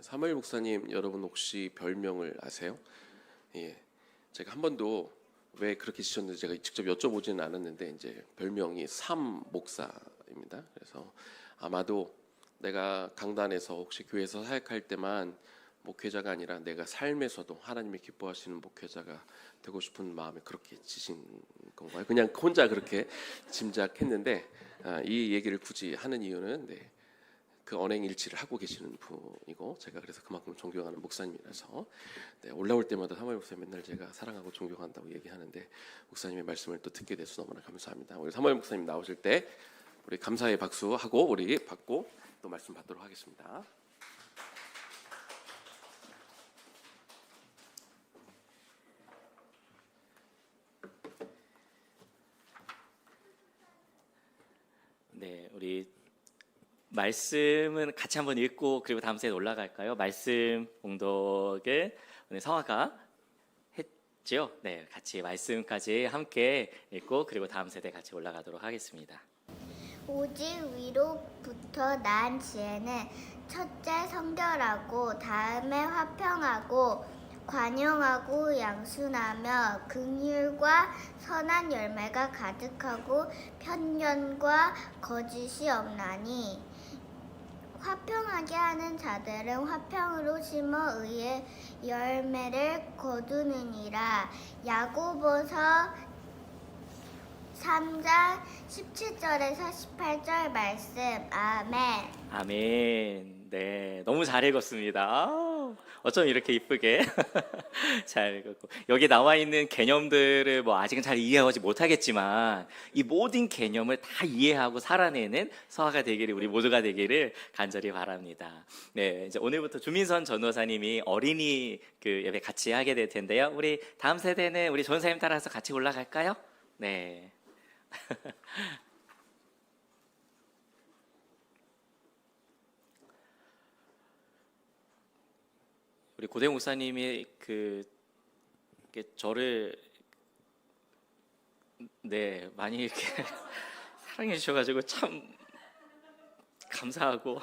사무엘 목사님, 여러분 혹시 별명을 아세요? 예, 제가 한 번도 왜 그렇게 지셨는지 제가 직접 여쭤보지는 않았는데 이제 별명이 삼 목사입니다. 그래서 아마도 내가 강단에서 혹시 교회에서 사역할 때만 목회자가 아니라 내가 삶에서도 하나님이 기뻐하시는 목회자가 되고 싶은 마음에 그렇게 지신 건가요? 그냥 혼자 그렇게 짐작했는데 이 얘기를 굳이 하는 이유는 그 언행일치를 하고 계시는 분이고 제가 그래서 그만큼 존경하는 목사님이라서 올라올 때마다 사무엘 목사님 맨날 제가 사랑하고 존경한다고 얘기하는데 목사님의 말씀을 또 듣게 돼서 너무나 감사합니다. 우리 사무엘 목사님 나오실 때 우리 감사의 박수 하고 우리 받고 또 말씀 받도록 하겠습니다. 네, 우리 말씀은 같이 한번 읽고 그리고 다음 세에 올라갈까요? 말씀 봉독을 오늘 성화가 했죠. 네, 같이 말씀까지 함께 읽고 그리고 다음 세대 같이 올라가도록 하겠습니다. 오직 위로부터 난 지혜는 첫째 성결하고 다음에 화평하고 관용하고 양순하며 긍휼과 선한 열매가 가득하고 편견과 거짓이 없나니 화평하게 하는 자들은 화평으로 심어 의의 열매를 거두느니라. 야고보서 3장 17절에서 18절 말씀. 아멘. 아멘. 네, 너무 잘 읽었습니다. 어쩜 이렇게 이쁘게 잘 읽었고 여기 나와 있는 개념들을 뭐 아직은 잘 이해하지 못하겠지만 이 모든 개념을 다 이해하고 살아내는 서화가 되기를 우리 모두가 되기를 간절히 바랍니다. 네, 이제 오늘부터 주민선 전도사님이 어린이 그 예배 같이 하게 될 텐데요. 우리 다음 세대는 우리 전도사님 따라서 같이 올라갈까요? 네. 우리 고대 목사님이 저를 많이 이렇게 사랑해 주셔가지고 참 감사하고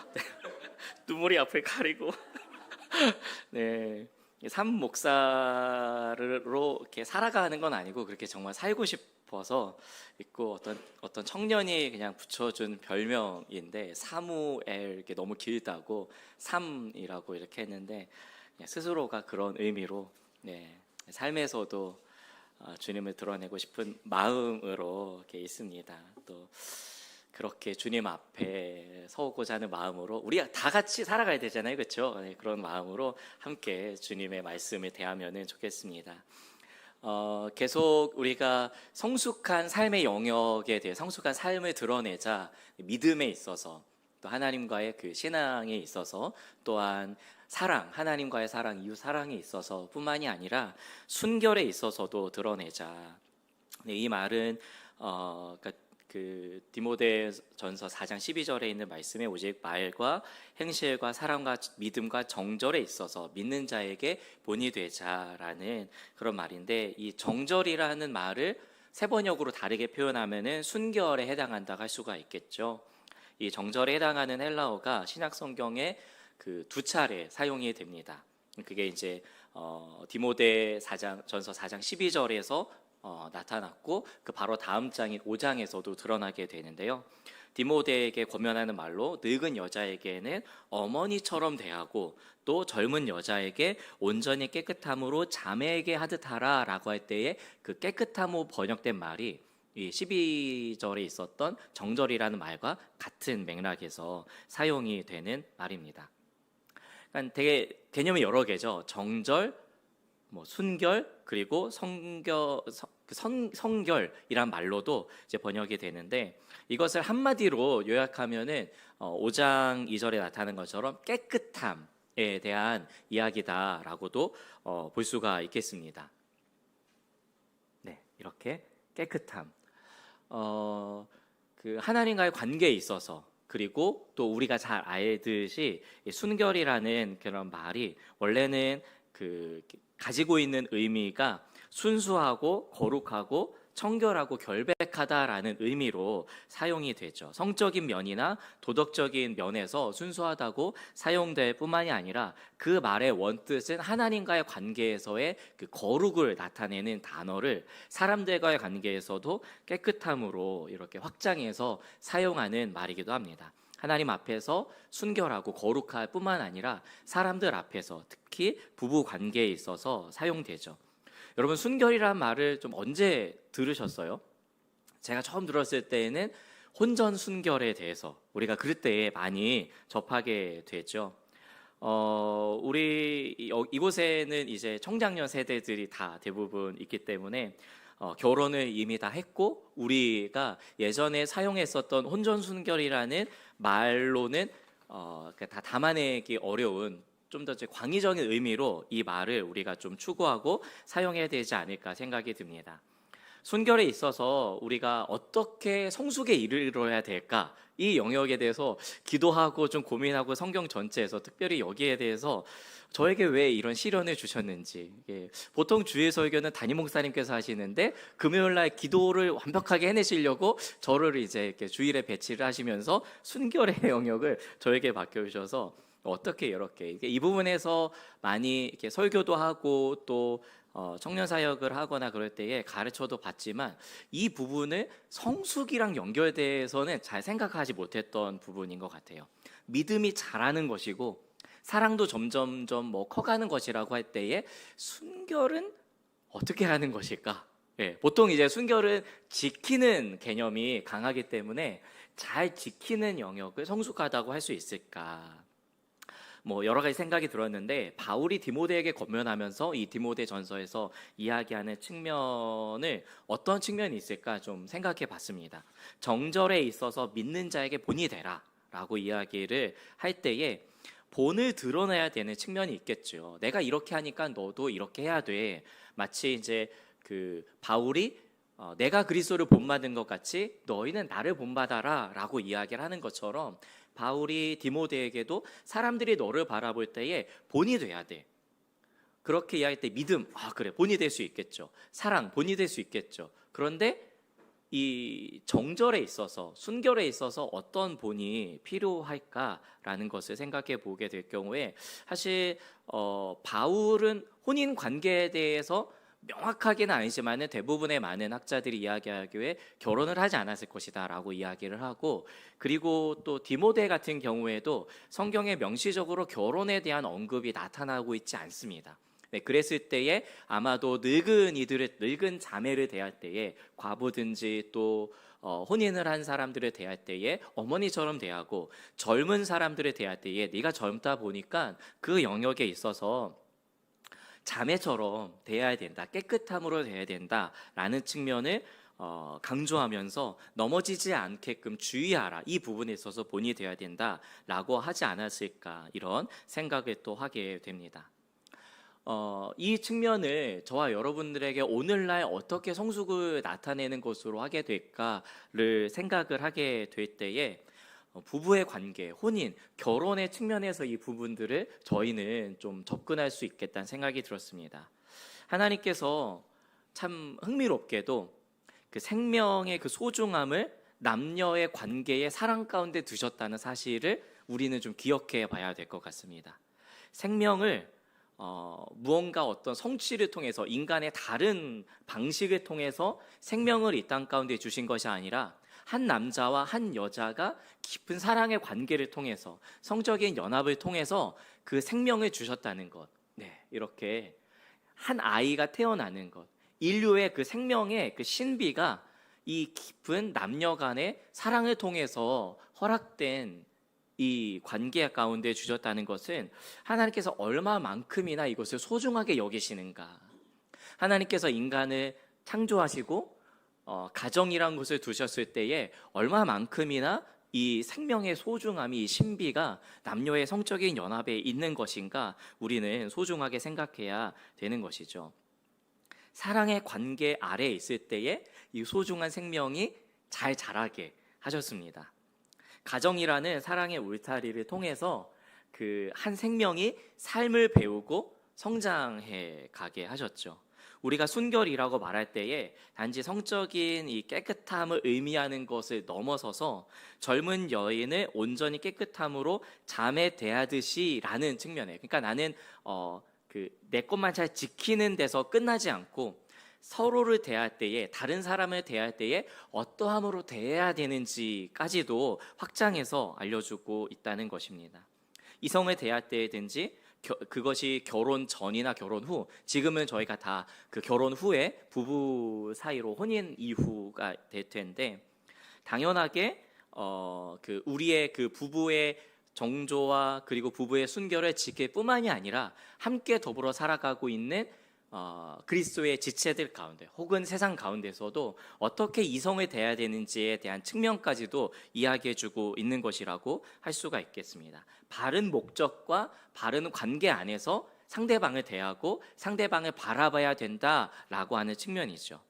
눈물이 앞을 가리고 삼 목사로 이렇게 살아가는 건 아니고 그렇게 정말 살고 싶어서 있고 어떤 청년이 그냥 붙여준 별명인데 사무엘 이렇게 너무 길다고 삼이라고 이렇게 했는데 스스로가 그런 의미로 삶에서도 주님을 드러내고 싶은 마음으로 이렇게 있습니다. 또 그렇게 주님 앞에 서고자 하는 마음으로 우리가 다 같이 살아가야 되잖아요, 그렇죠? 그런 마음으로 함께 주님의 말씀을 대하면은 좋겠습니다. 계속 우리가 성숙한 삶의 영역에 대해 성숙한 삶을 드러내자 믿음에 있어서 또 하나님과의 그 신앙에 있어서 또한 사랑, 하나님과의 사랑, 이웃 사랑에 있어서 뿐만이 아니라 순결에 있어서도 드러내자. 이 말은 그 디모데전서 4장 12절에 있는 말씀에 오직 말과 행실과 사랑과 믿음과 정절에 있어서 믿는 자에게 본이 되자라는 그런 말인데 이 정절이라는 말을 세 번역으로 다르게 표현하면은 순결에 해당한다고 할 수가 있겠죠. 이 정절에 해당하는 헬라어가 신약 성경에 그 두 차례 사용이 됩니다. 그게 이제 디모데 전서 4장 12절에서 나타났고 그 바로 다음 장인 5장에서도 드러나게 되는데요. 디모데에게 권면하는 말로 늙은 여자에게는 어머니처럼 대하고 또 젊은 여자에게 온전히 깨끗함으로 자매에게 하듯 하라 라고 할 때에 그 깨끗함으로 번역된 말이 이 12절에 있었던 정절이라는 말과 같은 맥락에서 사용이 되는 말입니다. 그러니까 되게 개념이 여러 개죠. 정절, 순결, 그리고 성결이란 말로도 이제 번역이 되는데 이것을 한마디로 요약하면은 5장 2절에 나타나는 것처럼 깨끗함에 대한 이야기다라고도 볼 수가 있겠습니다. 네, 이렇게 깨끗함. 그 하나님과의 관계에 있어서 그리고 또 우리가 잘 알듯이 순결이라는 그런 말이 원래는 그 가지고 있는 의미가 순수하고 거룩하고 청결하고 결백하다라는 의미로 사용이 되죠. 성적인 면이나 도덕적인 면에서 순수하다고 사용될 뿐만이 아니라 그 말의 원뜻은 하나님과의 관계에서의 그 거룩을 나타내는 단어를 사람들과의 관계에서도 깨끗함으로 이렇게 확장해서 사용하는 말이기도 합니다. 하나님 앞에서 순결하고 거룩할 뿐만 아니라 사람들 앞에서 특히 부부 관계에 있어서 사용되죠. 여러분, 순결이란 말을 좀 언제 들으셨어요? 제가 처음 들었을 때에는 혼전 순결에 대해서 우리가 그럴 때에 많이 접하게 되죠. 우리 이곳에는 이제 청장년 세대들이 다 대부분 있기 때문에 결혼을 이미 다 했고, 우리가 예전에 사용했었던 혼전 순결이라는 말로는 다 담아내기 어려운 좀 더 광의적인 의미로 이 말을 우리가 좀 추구하고 사용해야 되지 않을까 생각이 듭니다. 순결에 있어서 우리가 어떻게 성숙에 이르러야 될까, 이 영역에 대해서 기도하고 좀 고민하고 성경 전체에서 특별히 여기에 대해서 저에게 왜 이런 시련을 주셨는지, 보통 주일 설교는 담임 목사님께서 하시는데 금요일날 기도를 완벽하게 해내시려고 저를 이제 이렇게 주일에 배치를 하시면서 순결의 영역을 저에게 맡겨주셔서 어떻게 이렇게 이 부분에서 많이 이렇게 설교도 하고 또 청년 사역을 하거나 그럴 때에 가르쳐도 받지만 이 부분을 성숙이랑 연결돼서는 잘 생각하지 못했던 부분인 것 같아요. 믿음이 자라는 것이고 사랑도 점점점 커가는 것이라고 할 때에 순결은 어떻게 하는 것일까? 보통 이제 순결은 지키는 개념이 강하기 때문에 잘 지키는 영역을 성숙하다고 할 수 있을까? 여러 가지 생각이 들었는데, 바울이 디모데에게 권면하면서 이 디모데 전서에서 이야기하는 측면을 어떤 측면이 있을까 좀 생각해 봤습니다. 정절에 있어서 믿는 자에게 본이 되라 라고 이야기를 할 때에 본을 드러내야 되는 측면이 있겠죠. 내가 이렇게 하니까 너도 이렇게 해야 돼. 마치 이제 그 바울이 내가 그리스도를 본받은 것 같이 너희는 나를 본받아라 라고 이야기를 하는 것처럼 바울이 디모데에게도 사람들이 너를 바라볼 때에 본이 돼야 돼. 그렇게 이야기할 때 믿음, 그래, 본이 될 수 있겠죠. 사랑, 본이 될 수 있겠죠. 그런데 이 정절에 있어서, 순결에 있어서 어떤 본이 필요할까라는 것을 생각해 보게 될 경우에 사실 바울은 혼인 관계에 대해서 명확하게는 아니지만 대부분의 많은 학자들이 이야기하기에 결혼을 하지 않았을 것이다 라고 이야기를 하고, 그리고 또 디모데 같은 경우에도 성경에 명시적으로 결혼에 대한 언급이 나타나고 있지 않습니다. 그랬을 때에 아마도 늙은 자매를 대할 때에, 과부든지 또 혼인을 한 사람들을 대할 때에 어머니처럼 대하고, 젊은 사람들을 대할 때에 네가 젊다 보니까 그 영역에 있어서 자매처럼 대해야 된다, 깨끗함으로 대해야 된다라는 측면을 강조하면서 넘어지지 않게끔 주의하라, 이 부분에 있어서 본이 되어야 된다라고 하지 않았을까, 이런 생각을 또 하게 됩니다. 이 측면을 저와 여러분들에게 오늘날 어떻게 성숙을 나타내는 것으로 하게 될까를 생각을 하게 될 때에 부부의 관계, 혼인, 결혼의 측면에서 이 부분들을 저희는 좀 접근할 수 있겠다는 생각이 들었습니다. 하나님께서 참 흥미롭게도 그 생명의 그 소중함을 남녀의 관계의 사랑 가운데 두셨다는 사실을 우리는 좀 기억해 봐야 될 것 같습니다. 생명을 무언가 어떤 성취를 통해서, 인간의 다른 방식을 통해서 생명을 이 땅 가운데 주신 것이 아니라 한 남자와 한 여자가 깊은 사랑의 관계를 통해서, 성적인 연합을 통해서 그 생명을 주셨다는 것, 이렇게 한 아이가 태어나는 것, 인류의 그 생명의 그 신비가 이 깊은 남녀 간의 사랑을 통해서 허락된 이 관계 가운데 주셨다는 것은 하나님께서 얼마만큼이나 이것을 소중하게 여기시는가. 하나님께서 인간을 창조하시고 가정이란 것을 두셨을 때에 얼마만큼이나 이 생명의 소중함이, 이 신비가 남녀의 성적인 연합에 있는 것인가, 우리는 소중하게 생각해야 되는 것이죠. 사랑의 관계 아래에 있을 때에 이 소중한 생명이 잘 자라게 하셨습니다. 가정이라는 사랑의 울타리를 통해서 그 한 생명이 삶을 배우고 성장해 가게 하셨죠. 우리가 순결이라고 말할 때에 단지 성적인 이 깨끗함을 의미하는 것을 넘어서서 젊은 여인을 온전히 깨끗함으로 잠에 대하듯이라는 측면에, 그러니까 나는 내 것만 잘 지키는 데서 끝나지 않고 서로를 대할 때에, 다른 사람을 대할 때에 어떠함으로 대해야 되는지까지도 확장해서 알려주고 있다는 것입니다. 이성을 대할 때든지 그것이 결혼 전이나 결혼 후, 지금은 저희가 다 그 결혼 후에 부부 사이로 혼인 이후가 될 텐데, 당연하게 우리의 그 부부의 정조와 그리고 부부의 순결을 지킬 뿐만이 아니라 함께 더불어 살아가고 있는 그리스도의 지체들 가운데 혹은 세상 가운데서도 어떻게 이성을 대해야 되는지에 대한 측면까지도 이야기해주고 있는 것이라고 할 수가 있겠습니다. 바른 목적과 바른 관계 안에서 상대방을 대하고 상대방을 바라봐야 된다라고 하는 측면이죠.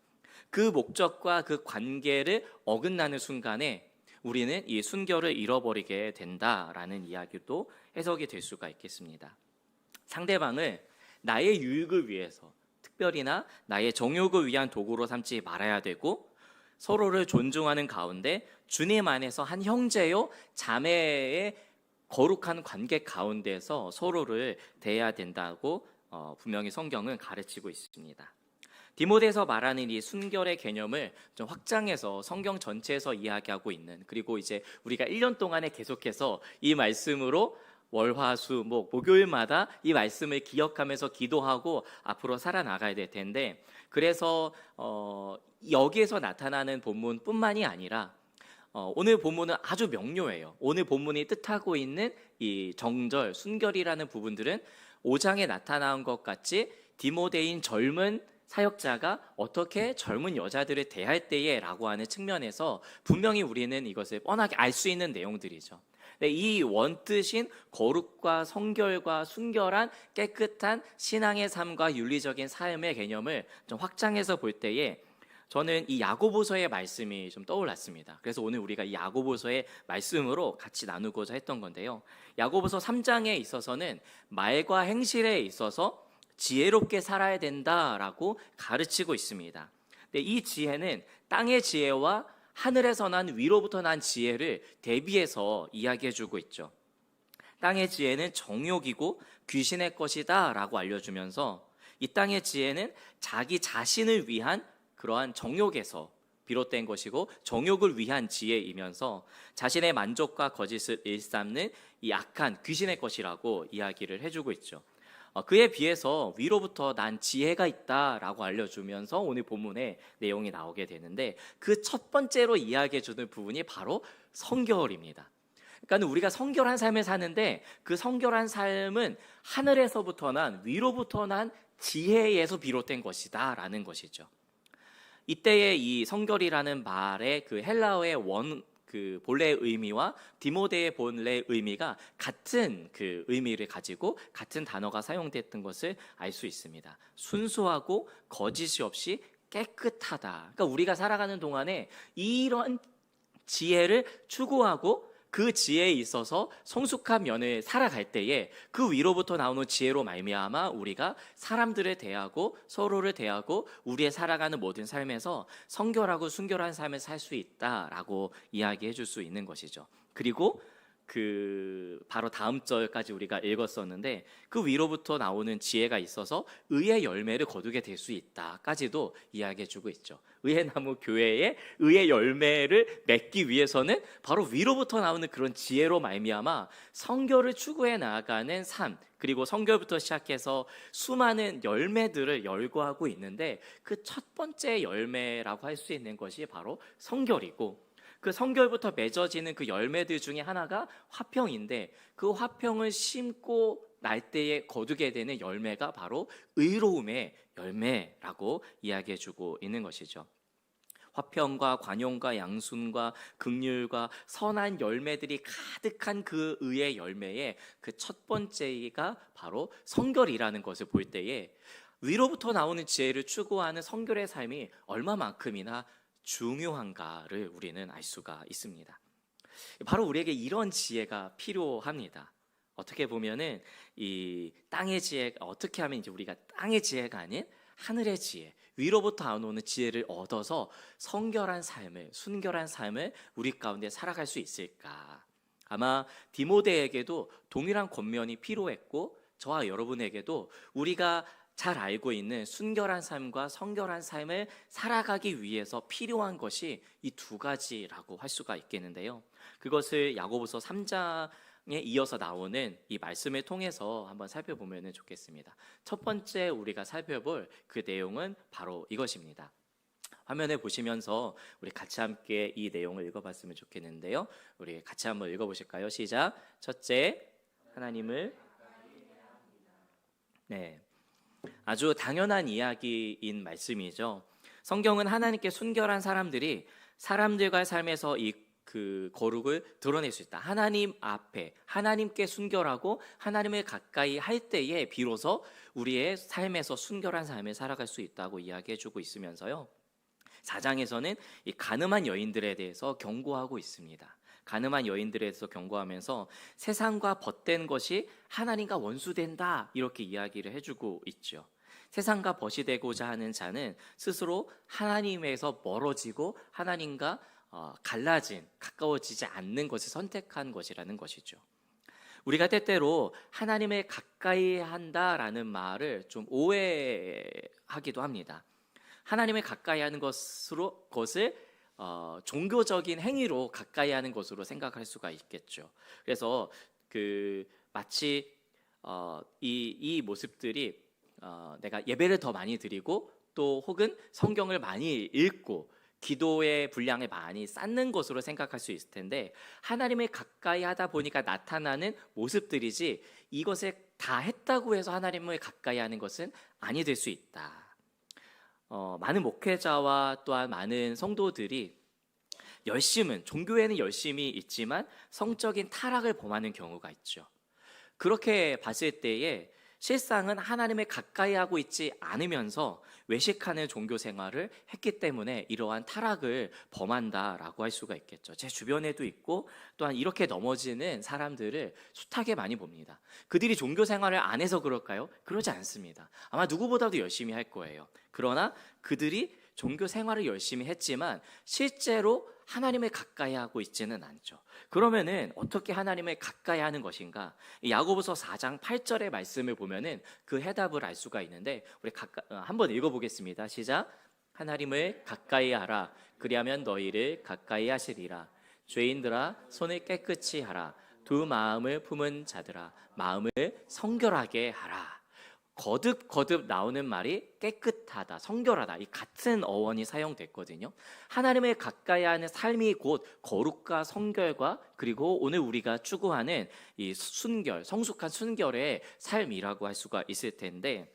그 목적과 그 관계를 어긋나는 순간에 우리는 이 순결을 잃어버리게 된다라는 이야기도 해석이 될 수가 있겠습니다. 상대방을 나의 유익을 위해서, 특별히나 나의 정욕을 위한 도구로 삼지 말아야 되고, 서로를 존중하는 가운데 주님 안에서 한 형제요 자매의 거룩한 관계 가운데서 서로를 대해야 된다고 분명히 성경은 가르치고 있습니다. 디모데에서 말하는 이 순결의 개념을 좀 확장해서 성경 전체에서 이야기하고 있는, 그리고 이제 우리가 1년 동안에 계속해서 이 말씀으로 월화수목 목요일마다 이 말씀을 기억하면서 기도하고 앞으로 살아나가야 될 텐데, 그래서 여기에서 나타나는 본문뿐만이 아니라 오늘 본문은 아주 명료해요. 오늘 본문이 뜻하고 있는 이 정절, 순결이라는 부분들은 5장에 나타난 것 같이 디모데인 젊은 사역자가 어떻게 젊은 여자들을 대할 때에 라고 하는 측면에서 분명히 우리는 이것을 뻔하게 알 수 있는 내용들이죠. 이 원뜻인 거룩과 성결과 순결한 깨끗한 신앙의 삶과 윤리적인 삶의 개념을 좀 확장해서 볼 때에 저는 이 야고보서의 말씀이 좀 떠올랐습니다. 그래서 오늘 우리가 이 야고보서의 말씀으로 같이 나누고자 했던 건데요. 야고보서 3장에 있어서는 말과 행실에 있어서 지혜롭게 살아야 된다라고 가르치고 있습니다. 근데 이 지혜는 땅의 지혜와 하늘에서 난 위로부터 난 지혜를 대비해서 이야기해주고 있죠. 땅의 지혜는 정욕이고 귀신의 것이다 라고 알려주면서 이 땅의 지혜는 자기 자신을 위한 그러한 정욕에서 비롯된 것이고 정욕을 위한 지혜이면서 자신의 만족과 거짓을 일삼는 이 악한 귀신의 것이라고 이야기를 해주고 있죠. 그에 비해서 위로부터 난 지혜가 있다라고 알려주면서 오늘 본문의 내용이 나오게 되는데, 그 첫 번째로 이야기해주는 부분이 바로 성결입니다. 그러니까 우리가 성결한 삶을 사는데 그 성결한 삶은 하늘에서부터 난 위로부터 난 지혜에서 비롯된 것이다 라는 것이죠. 이때의 이 성결이라는 말의 그 헬라어의 본래의 의미와 디모데의 본래의 의미가 같은 그 의미를 가지고 같은 단어가 사용됐던 것을 알 수 있습니다. 순수하고 거짓이 없이 깨끗하다. 그러니까 우리가 살아가는 동안에 이런 지혜를 추구하고 그 지혜에 있어서 성숙한 면을 살아갈 때에 그 위로부터 나오는 지혜로 말미암아 우리가 사람들을 대하고 서로를 대하고 우리의 살아가는 모든 삶에서 성결하고 순결한 삶을 살 수 있다라고 이야기해 줄 수 있는 것이죠. 그리고 바로 다음 절까지 우리가 읽었었는데, 그 위로부터 나오는 지혜가 있어서 의의 열매를 거두게 될 수 있다까지도 이야기해 주고 있죠. 의의 나무 교회에 의의 열매를 맺기 위해서는 바로 위로부터 나오는 그런 지혜로 말미암아 성결을 추구해 나아가는 삶, 그리고 성결부터 시작해서 수많은 열매들을 열거하고 있는데, 그 첫 번째 열매라고 할 수 있는 것이 바로 성결이고, 그 성결부터 맺어지는 그 열매들 중에 하나가 화평인데, 그 화평을 심고 날 때에 거두게 되는 열매가 바로 의로움의 열매라고 이야기해주고 있는 것이죠. 화평과 관용과 양순과 긍휼과 선한 열매들이 가득한 그 의의 열매의 그 첫 번째가 바로 성결이라는 것을 볼 때에 위로부터 나오는 지혜를 추구하는 성결의 삶이 얼마만큼이나 중요한가를 우리는 알 수가 있습니다. 바로 우리에게 이런 지혜가 필요합니다. 어떻게 보면은 이 땅의 지혜가, 어떻게 하면 이제 우리가 땅의 지혜가 아닌 하늘의 지혜, 위로부터 오는 지혜를 얻어서 성결한 삶을, 순결한 삶을 우리 가운데 살아갈 수 있을까? 아마 디모데에게도 동일한 권면이 필요했고 저와 여러분에게도 우리가 잘 알고 있는 순결한 삶과 성결한 삶을 살아가기 위해서 필요한 것이 이 두 가지라고 할 수가 있겠는데요. 그것을 야고보서 3장에 이어서 나오는 이 말씀을 통해서 한번 살펴보면 좋겠습니다. 첫 번째 우리가 살펴볼 그 내용은 바로 이것입니다. 화면에 보시면서 우리 같이 함께 이 내용을 읽어봤으면 좋겠는데요. 우리 같이 한번 읽어보실까요? 시작. 첫째, 하나님을 아주 당연한 이야기인 말씀이죠. 성경은 하나님께 순결한 사람들이 사람들과의 삶에서 그 거룩을 드러낼 수 있다. 하나님 앞에 하나님께 순결하고 하나님을 가까이 할 때에 비로소 우리의 삶에서 순결한 삶을 살아갈 수 있다고 이야기해주고 있으면서요. 4장에서는 이 가늠한 여인들에 대해서 경고하고 있습니다. 가늠한 여인들에 대해서 경고하면서 세상과 벗된 것이 하나님과 원수된다 이렇게 이야기를 해주고 있죠. 세상과 벗이 되고자 하는 자는 스스로 하나님에서 멀어지고 하나님과 가까워지지 않는 것을 선택한 것이라는 것이죠. 우리가 때때로 하나님을 가까이 한다라는 말을 좀 오해하기도 합니다. 하나님을 가까이 하는 것을 종교적인 행위로 가까이 하는 것으로 생각할 수가 있겠죠. 그래서 마치 이 모습들이 내가 예배를 더 많이 드리고 또 혹은 성경을 많이 읽고 기도의 분량을 많이 쌓는 것으로 생각할 수 있을 텐데 하나님을 가까이 하다 보니까 나타나는 모습들이지 이것을 다 했다고 해서 하나님을 가까이 하는 것은 아니 될 수 있다. 많은 목회자와 또한 많은 성도들이 종교에는 열심히 있지만 성적인 타락을 범하는 경우가 있죠. 그렇게 봤을 때에 실상은 하나님을 가까이 하고 있지 않으면서 외식하는 종교 생활을 했기 때문에 이러한 타락을 범한다라고 할 수가 있겠죠. 제 주변에도 있고 또한 이렇게 넘어지는 사람들을 숱하게 많이 봅니다. 그들이 종교 생활을 안 해서 그럴까요? 그러지 않습니다. 아마 누구보다도 열심히 할 거예요. 그러나 그들이 종교 생활을 열심히 했지만 실제로 하나님을 가까이 하고 있지는 않죠. 그러면은 어떻게 하나님을 가까이 하는 것인가? 야고보서 4장 8절의 말씀을 보면은 그 해답을 알 수가 있는데 우리 한번 읽어보겠습니다. 시작. 하나님을 가까이 하라. 그리하면 너희를 가까이 하시리라. 죄인들아 손을 깨끗이 하라. 두 마음을 품은 자들아 마음을 성결하게 하라. 거듭 나오는 말이 깨끗하다, 성결하다 이 같은 어원이 사용됐거든요. 하나님을 가까이 하는 삶이 곧 거룩과 성결과 그리고 오늘 우리가 추구하는 이 순결, 성숙한 순결의 삶이라고 할 수가 있을 텐데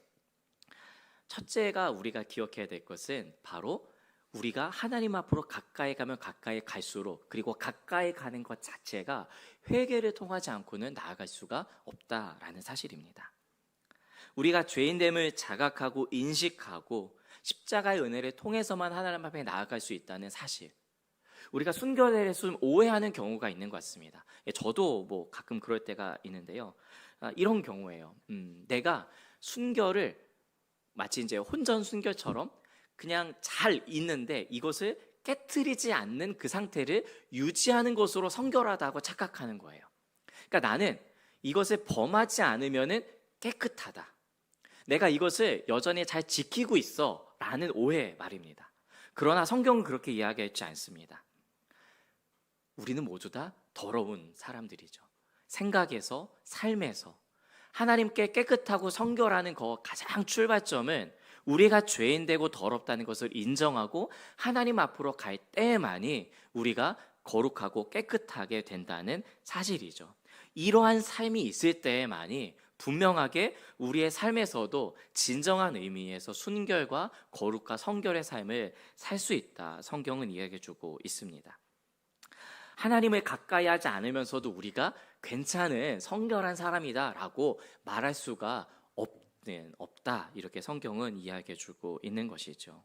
첫째가 우리가 기억해야 될 것은 바로 우리가 하나님 앞으로 가까이 가면 가까이 갈수록 그리고 가까이 가는 것 자체가 회개를 통하지 않고는 나아갈 수가 없다라는 사실입니다. 우리가 죄인됨을 자각하고 인식하고 십자가의 은혜를 통해서만 하나님 앞에 나아갈 수 있다는 사실. 우리가 순결에 대해서 오해하는 경우가 있는 것 같습니다. 저도 가끔 그럴 때가 있는데요. 이런 경우예요. 내가 순결을 마치 이제 혼전 순결처럼 그냥 잘 있는데 이것을 깨트리지 않는 그 상태를 유지하는 것으로 성결하다고 착각하는 거예요. 그러니까 나는 이것을 범하지 않으면은 깨끗하다. 내가 이것을 여전히 잘 지키고 있어 라는 오해 말입니다. 그러나 성경은 그렇게 이야기하지 않습니다. 우리는 모두 다 더러운 사람들이죠. 생각에서 삶에서 하나님께 깨끗하고 성결하는 가장 출발점은 우리가 죄인되고 더럽다는 것을 인정하고 하나님 앞으로 갈 때만이 우리가 거룩하고 깨끗하게 된다는 사실이죠. 이러한 삶이 있을 때만이 분명하게 우리의 삶에서도 진정한 의미에서 순결과 거룩과 성결의 삶을 살 수 있다. 성경은 이야기해주고 있습니다. 하나님을 가까이 하지 않으면서도 우리가 괜찮은 성결한 사람이다라고 말할 수가 없다. 이렇게 성경은 이야기해주고 있는 것이죠.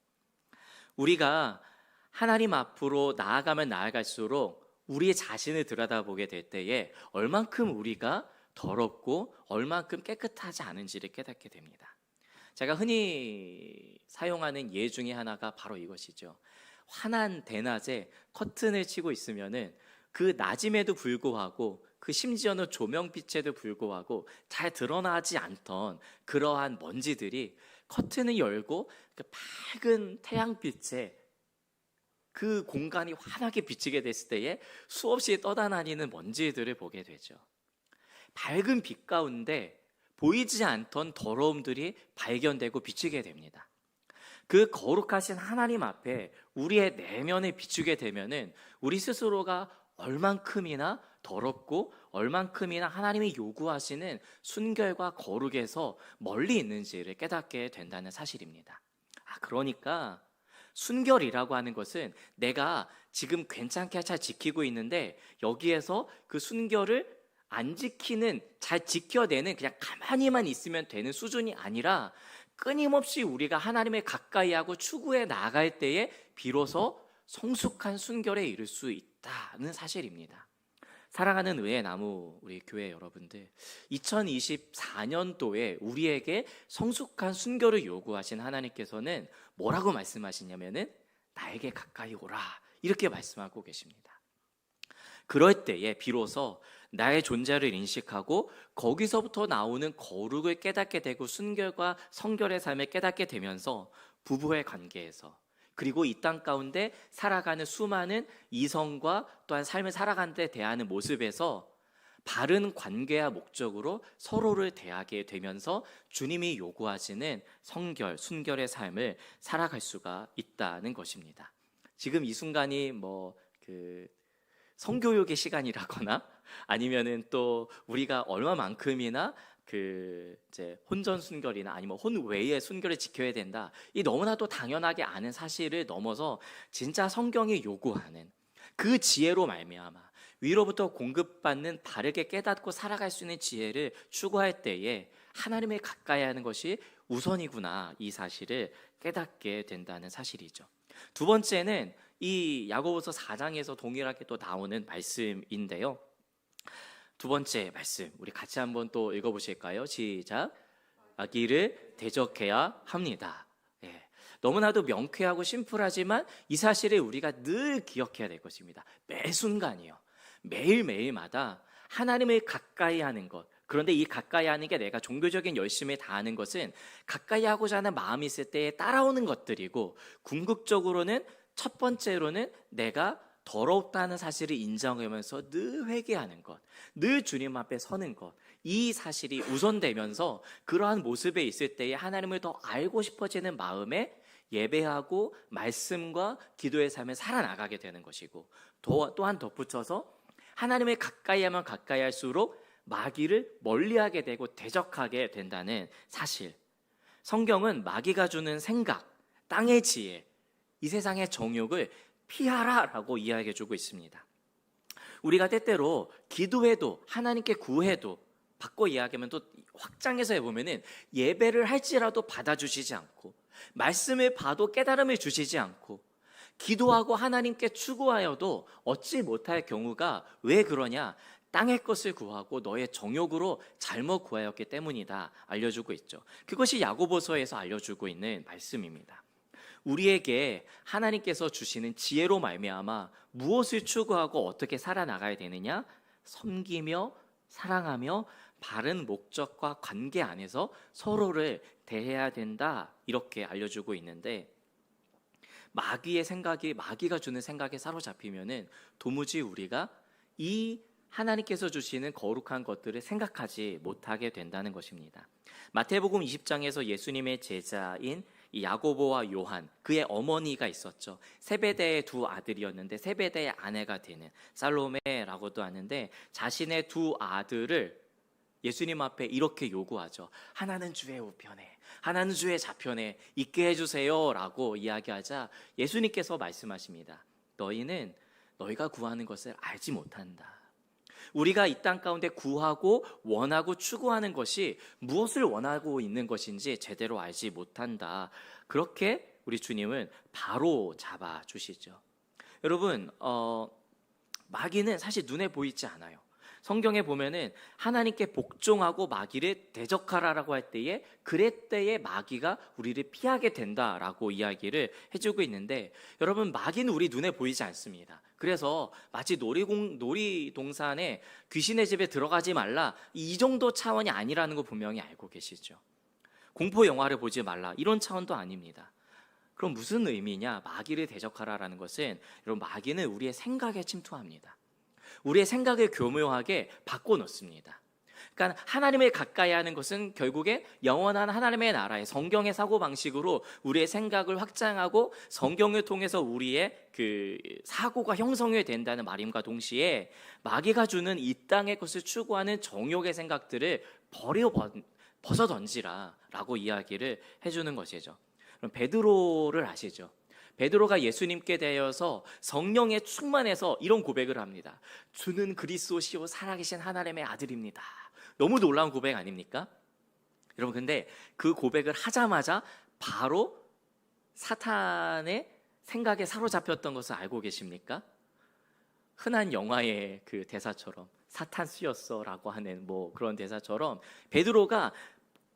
우리가 하나님 앞으로 나아가면 나아갈수록 우리 자신을 들여다보게 될 때에 얼만큼 우리가 더럽고 얼만큼 깨끗하지 않은지를 깨닫게 됩니다. 제가 흔히 사용하는 예 중에 하나가 바로 이것이죠. 환한 대낮에 커튼을 치고 있으면은 그 낮임에도 불구하고 그 심지어는 조명빛에도 불구하고 잘 드러나지 않던 그러한 먼지들이 커튼을 열고 그 밝은 태양빛에 그 공간이 환하게 비치게 됐을 때에 수없이 떠다니는 먼지들을 보게 되죠. 밝은 빛 가운데 보이지 않던 더러움들이 발견되고 비치게 됩니다. 그 거룩하신 하나님 앞에 우리의 내면에 비추게 되면은 우리 스스로가 얼만큼이나 더럽고 얼만큼이나 하나님이 요구하시는 순결과 거룩에서 멀리 있는지를 깨닫게 된다는 사실입니다. 그러니까 순결이라고 하는 것은 내가 지금 괜찮게 잘 지키고 있는데 여기에서 그 순결을 안 지키는, 잘 지켜내는, 그냥 가만히만 있으면 되는 수준이 아니라 끊임없이 우리가 하나님을 가까이하고 추구해 나갈 때에 비로소 성숙한 순결에 이를 수 있다는 사실입니다. 사랑하는 의의 나무 우리 교회 여러분들, 2024년도에 우리에게 성숙한 순결을 요구하신 하나님께서는 뭐라고 말씀하시냐면은 나에게 가까이 오라, 이렇게 말씀하고 계십니다. 그럴 때에 비로소 나의 존재를 인식하고 거기서부터 나오는 거룩을 깨닫게 되고 순결과 성결의 삶을 깨닫게 되면서 부부의 관계에서, 그리고 이 땅 가운데 살아가는 수많은 이성과 또한 삶을 살아가는 데 대하는 모습에서 바른 관계와 목적으로 서로를 대하게 되면서 주님이 요구하시는 성결, 순결의 삶을 살아갈 수가 있다는 것입니다. 지금 이 순간이 성교육의 시간이라거나 아니면은 또 우리가 얼마만큼이나 이제 혼전 순결이나 아니면 혼 외의 순결을 지켜야 된다, 이 너무나도 당연하게 아는 사실을 넘어서 진짜 성경이 요구하는 그 지혜로 말미암아 위로부터 공급받는 바르게 깨닫고 살아갈 수 있는 지혜를 추구할 때에 하나님에 가까이 하는 것이 우선이구나, 이 사실을 깨닫게 된다는 사실이죠. 두 번째는 이 야고보서 4장에서 동일하게 또 나오는 말씀인데요. 두 번째 말씀 우리 같이 한번 또 읽어보실까요? 시작. 마귀를 대적해야 합니다. 너무나도 명쾌하고 심플하지만 이 사실을 우리가 늘 기억해야 될 것입니다. 매 순간이요, 매일매일마다 하나님을 가까이 하는 것, 그런데 이 가까이 하는 게 내가 종교적인 열심을 다하는 것은 가까이 하고자 하는 마음이 있을 때에 따라오는 것들이고, 궁극적으로는 첫 번째로는 내가 더럽다는 사실을 인정하면서 늘 회개하는 것, 늘 주님 앞에 서는 것, 이 사실이 우선되면서 그러한 모습에 있을 때에 하나님을 더 알고 싶어지는 마음에 예배하고 말씀과 기도의 삶을 살아나가게 되는 것이고, 또한 덧붙여서 하나님을 가까이 하면 가까이 할수록 마귀를 멀리하게 되고 대적하게 된다는 사실. 성경은 마귀가 주는 생각, 땅의 지혜, 이 세상의 정욕을 피하라라고 이야기해 주고 있습니다. 우리가 때때로 기도해도 하나님께 구해도, 바꿔 이야기하면 또 확장해서 해보면은 예배를 할지라도 받아주시지 않고, 말씀을 봐도 깨달음을 주시지 않고, 기도하고 하나님께 추구하여도 얻지 못할 경우가 왜 그러냐? 땅의 것을 구하고 너의 정욕으로 잘못 구하였기 때문이다 알려주고 있죠. 그것이 야고보서에서 알려주고 있는 말씀입니다. 우리에게 하나님께서 주시는 지혜로 말미암아 무엇을 추구하고 어떻게 살아나가야 되느냐? 섬기며 사랑하며 바른 목적과 관계 안에서 서로를 대해야 된다, 이렇게 알려주고 있는데, 마귀가 주는 생각에 사로잡히면은 도무지 우리가 이 하나님께서 주시는 거룩한 것들을 생각하지 못하게 된다는 것입니다. 마태복음 20장에서 예수님의 제자인 이 야고보와 요한, 그의 어머니가 있었죠. 세베대의 두 아들이었는데 세베대의 아내가 되는 살로메라고도 하는데, 자신의 두 아들을 예수님 앞에 이렇게 요구하죠. 하나는 주의 우편에, 하나는 주의 좌편에 있게 해주세요 라고 이야기하자 예수님께서 말씀하십니다. 너희는 너희가 구하는 것을 알지 못한다. 우리가 이 땅 가운데 구하고 원하고 추구하는 것이 무엇을 원하고 있는 것인지 제대로 알지 못한다. 그렇게 우리 주님은 바로 잡아주시죠. 여러분, 마귀는 사실 눈에 보이지 않아요. 성경에 보면은 하나님께 복종하고 마귀를 대적하라라고 할 때에 그랬때에 마귀가 우리를 피하게 된다라고 이야기를 해주고 있는데, 여러분, 마귀는 우리 눈에 보이지 않습니다. 그래서 마치 놀이동산에 귀신의 집에 들어가지 말라, 이 정도 차원이 아니라는 거 분명히 알고 계시죠. 공포 영화를 보지 말라, 이런 차원도 아닙니다. 그럼 무슨 의미냐? 마귀를 대적하라라는 것은, 여러분, 마귀는 우리의 생각에 침투합니다. 우리의 생각을 교묘하게 바꿔놓습니다. 그러니까 하나님을 가까이 하는 것은 결국에 영원한 하나님의 나라의 성경의 사고방식으로 우리의 생각을 확장하고 성경을 통해서 우리의 그 사고가 형성이 된다는 말임과 동시에, 마귀가 주는 이 땅의 것을 추구하는 정욕의 생각들을 벗어 던지라라고 이야기를 해주는 것이죠. 그럼 베드로를 아시죠? 베드로가 예수님께 대하여서 성령에 충만해서 이런 고백을 합니다. 주는 그리스도시요 살아계신 하나님의 아들입니다. 너무 놀라운 고백 아닙니까? 여러분, 근데 그 고백을 하자마자 바로 사탄의 생각에 사로잡혔던 것을 알고 계십니까? 흔한 영화의 그 대사처럼, 사탄 쓰였어라고 하는 뭐 그런 대사처럼, 베드로가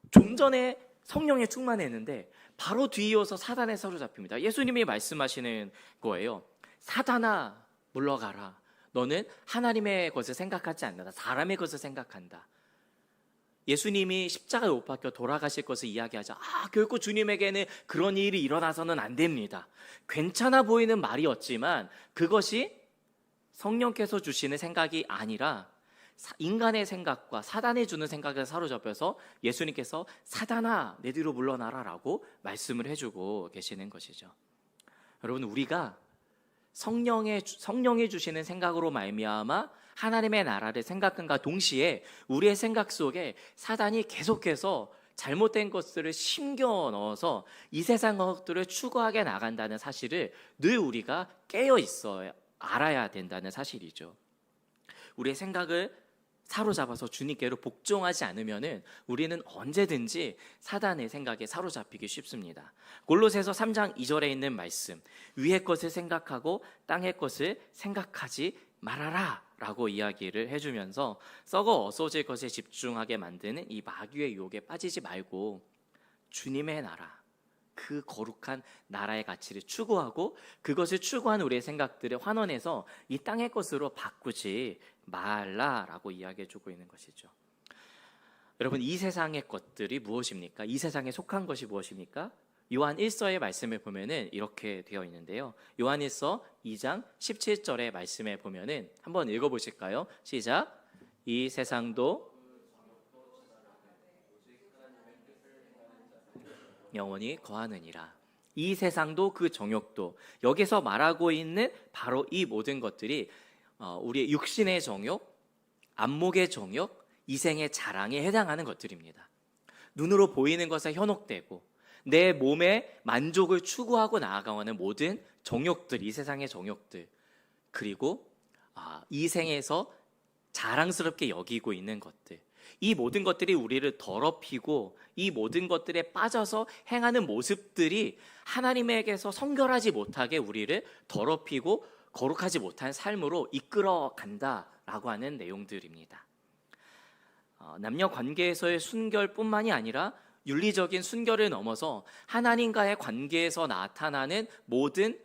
좀 전에 성령에 충만했는데 바로 뒤이어서 사단에 사로잡힙니다. 예수님이 말씀하시는 거예요. 사단아, 물러가라. 너는 하나님의 것을 생각하지 않는다. 사람의 것을 생각한다. 예수님이 십자가에 못 박혀 돌아가실 것을 이야기하자, 결코 주님에게는 그런 일이 일어나서는 안 됩니다. 괜찮아 보이는 말이었지만 그것이 성령께서 주시는 생각이 아니라 인간의 생각과 사단이 주는 생각에 사로잡혀서 예수님께서 사단아, 내 뒤로 물러나라 라고 말씀을 해주고 계시는 것이죠. 여러분, 우리가 성령이 주시는 생각으로 말미암아 하나님의 나라를 생각함과 동시에 우리의 생각 속에 사단이 계속해서 잘못된 것들을 심겨 넣어서 이 세상 것들을 추구하게 나간다는 사실을 늘 우리가 깨어 있어야 알아야 된다는 사실이죠. 우리의 생각을 사로잡아서 주님께로 복종하지 않으면은 우리는 언제든지 사단의 생각에 사로잡히기 쉽습니다. 골로새서 3장 2절에 있는 말씀, 위의 것을 생각하고 땅의 것을 생각하지 말아라 라고 이야기를 해주면서 썩어 어서질 것에 집중하게 만드는 이 마귀의 유혹에 빠지지 말고 주님의 나라, 그 거룩한 나라의 가치를 추구하고 그것을 추구하는 우리의 생각들을 환원해서 이 땅의 것으로 바꾸지 말라라고 이야기해주고 있는 것이죠. 여러분, 이 세상의 것들이 무엇입니까? 이 세상에 속한 것이 무엇입니까? 요한 1서의 말씀을 보면은 이렇게 되어 있는데요. 요한 1서 2장 17절의 말씀에 보면은 한번 읽어보실까요? 시작. 이 세상도 영원히 거하느니라. 이 세상도 그 정욕도, 여기서 말하고 있는 바로 이 모든 것들이 우리의 육신의 정욕, 안목의 정욕, 이생의 자랑에 해당하는 것들입니다. 눈으로 보이는 것에 현혹되고 내 몸의 만족을 추구하고 나아가는 모든 정욕들, 이 세상의 정욕들, 그리고 이 생에서 자랑스럽게 여기고 있는 것들, 이 모든 것들이 우리를 더럽히고 이 모든 것들에 빠져서 행하는 모습들이 하나님에게서 성결하지 못하게 우리를 더럽히고 거룩하지 못한 삶으로 이끌어 간다라고 하는 내용들입니다. 남녀 관계에서의 순결뿐만이 아니라 윤리적인 순결을 넘어서 하나님과의 관계에서 나타나는 모든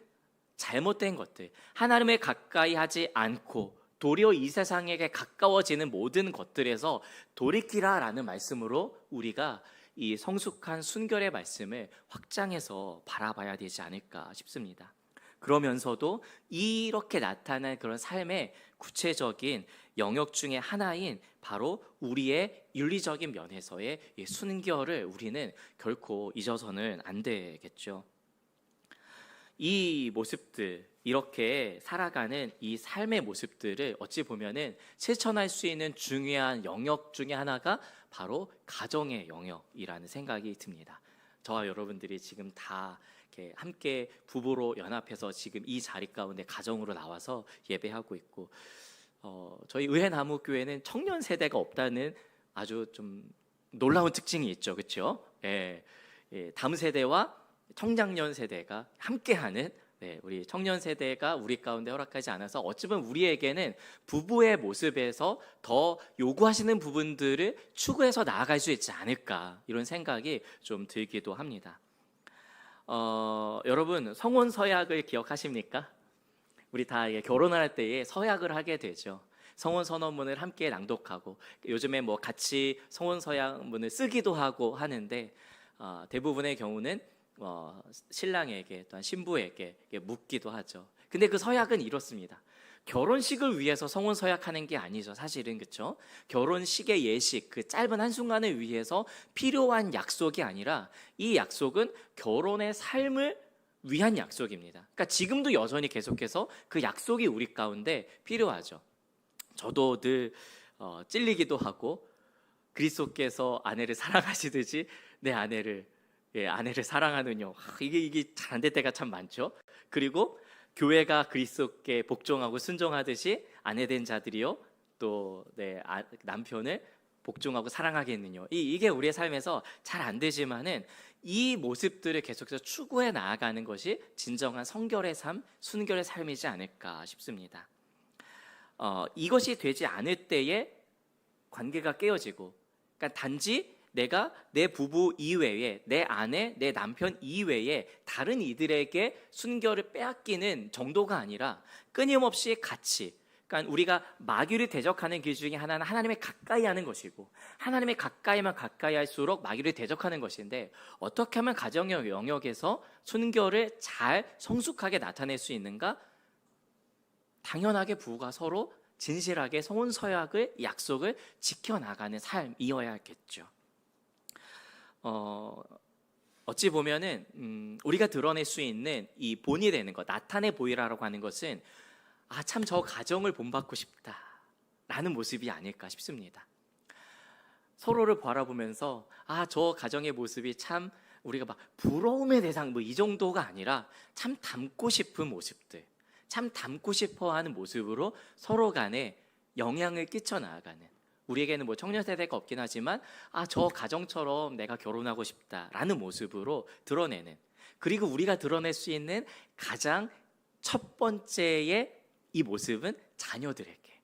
잘못된 것들, 하나님을 가까이 하지 않고 도리어 이 세상에게 가까워지는 모든 것들에서 돌이키라라는 말씀으로 우리가 이 성숙한 순결의 말씀을 확장해서 바라봐야 되지 않을까 싶습니다. 그러면서도 이렇게 나타난 그런 삶의 구체적인 영역 중에 하나인 바로 우리의 윤리적인 면에서의 이 순결을 우리는 결코 잊어서는 안 되겠죠. 이 모습들, 이렇게 살아가는 이 삶의 모습들을 어찌 보면은 실천할 수 있는 중요한 영역 중에 하나가 바로 가정의 영역이라는 생각이 듭니다. 저와 여러분들이 지금 다 이렇게 함께 부부로 연합해서 지금 이 자리 가운데 가정으로 나와서 예배하고 있고, 저희 의회나무교회는 청년 세대가 없다는 아주 좀 놀라운 특징이 있죠, 그렇죠? 예, 다음 세대와 청장년 세대가 함께하는 네, 우리 청년 세대가 우리 가운데 허락하지 않아서 어찌 보면 우리에게는 부부의 모습에서 더 요구하시는 부분들을 추구해서 나아갈 수 있지 않을까 이런 생각이 좀 들기도 합니다. 여러분 성혼 서약을 기억하십니까? 우리 다 결혼할 때에 서약을 하게 되죠. 성혼 선언문을 함께 낭독하고 요즘에 뭐 같이 성혼 서약문을 쓰기도 하고 하는데 대부분의 경우는 신랑에게 또한 신부에게 묻기도 하죠. 근데 그 서약은 이렇습니다. 결혼식을 위해서 성혼 서약하는 게 아니죠. 사실은 그렇죠. 결혼식의 예식 그 짧은 한순간을 위해서 필요한 약속이 아니라 이 약속은 결혼의 삶을 위한 약속입니다. 그러니까 지금도 여전히 계속해서 그 약속이 우리 가운데 필요하죠. 저도 늘 찔리기도 하고 그리스도께서 아내를 사랑하시듯이 내 아내를 사랑하느냐 이게 잘 안 될 때가 참 많죠. 그리고 교회가 그리스도께 복종하고 순종하듯이 아내 된 자들이요 또 내 남편을 복종하고 사랑하겠느냐 이게 우리의 삶에서 잘 안 되지만은 이 모습들을 계속해서 추구해 나아가는 것이 진정한 성결의 삶, 순결의 삶이지 않을까 싶습니다. 이것이 되지 않을 때에 관계가 깨어지고, 그러니까 단지 내가 내 부부 이외에 내 아내, 내 남편 이외에 다른 이들에게 순결을 빼앗기는 정도가 아니라 끊임없이 같이, 그러니까 우리가 마귀를 대적하는 길 중에 하나는 하나님의 가까이 하는 것이고 하나님의 가까이만 가까이 할수록 마귀를 대적하는 것인데 어떻게 하면 가정의 영역에서 순결을 잘 성숙하게 나타낼 수 있는가? 당연하게 부부가 서로 진실하게 성혼 서약을 약속을 지켜나가는 삶이어야겠죠. 어찌 보면은 우리가 드러낼 수 있는 이 본이 되는 것, 나타내 보이라고 하는 것은 참 저 가정을 본받고 싶다라는 모습이 아닐까 싶습니다. 서로를 바라보면서 저 가정의 모습이 참 우리가 막 부러움의 대상 뭐 이 정도가 아니라 참 닮고 싶은 모습들, 참 닮고 싶어하는 모습으로 서로 간에 영향을 끼쳐 나아가는, 우리에게는 뭐 청년 세대가 없긴 하지만 저 가정처럼 내가 결혼하고 싶다라는 모습으로 드러내는, 그리고 우리가 드러낼 수 있는 가장 첫 번째의 이 모습은 자녀들에게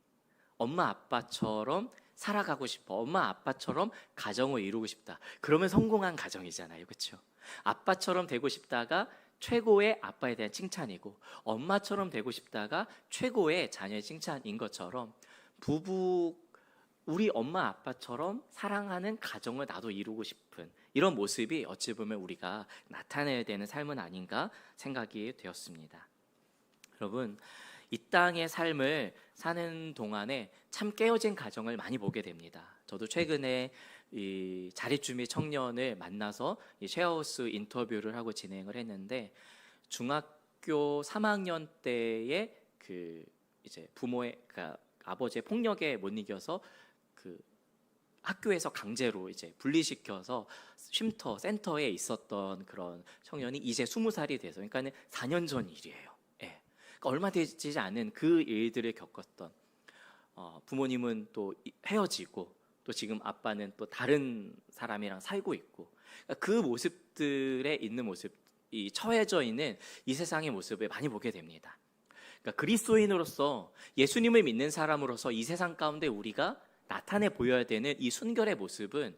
엄마 아빠처럼 살아가고 싶어, 엄마 아빠처럼 가정을 이루고 싶다. 그러면 성공한 가정이잖아요, 그렇죠? 아빠처럼 되고 싶다가 최고의 아빠에 대한 칭찬이고 엄마처럼 되고 싶다가 최고의 자녀의 칭찬인 것처럼 우리 엄마 아빠처럼 사랑하는 가정을 나도 이루고 싶은 이런 모습이 어찌 보면 우리가 나타내야 되는 삶은 아닌가 생각이 되었습니다. 여러분, 이 땅의 삶을 사는 동안에 참 깨어진 가정을 많이 보게 됩니다. 저도 최근에 이 자립준비 청년을 만나서 이 쉐어하우스 인터뷰를 하고 진행을 했는데, 중학교 3학년 때에 이제 그러니까 아버지의 폭력에 못 이겨서 학교에서 강제로 이제 분리시켜서 쉼터 센터에 있었던 그런 청년이 이제 20살이 돼서, 그러니까 4년 전 일이에요. 그러니까 얼마 되지 않은 그 일들을 겪었던, 부모님은 또 헤어지고 또 지금 아빠는 또 다른 사람이랑 살고 있고, 그러니까 그 모습들에 있는 모습, 이 처해져 있는 이 세상의 모습을 많이 보게 됩니다. 그러니까 그리스도인으로서, 예수님을 믿는 사람으로서 이 세상 가운데 우리가 나타내 보여야 되는 이 순결의 모습은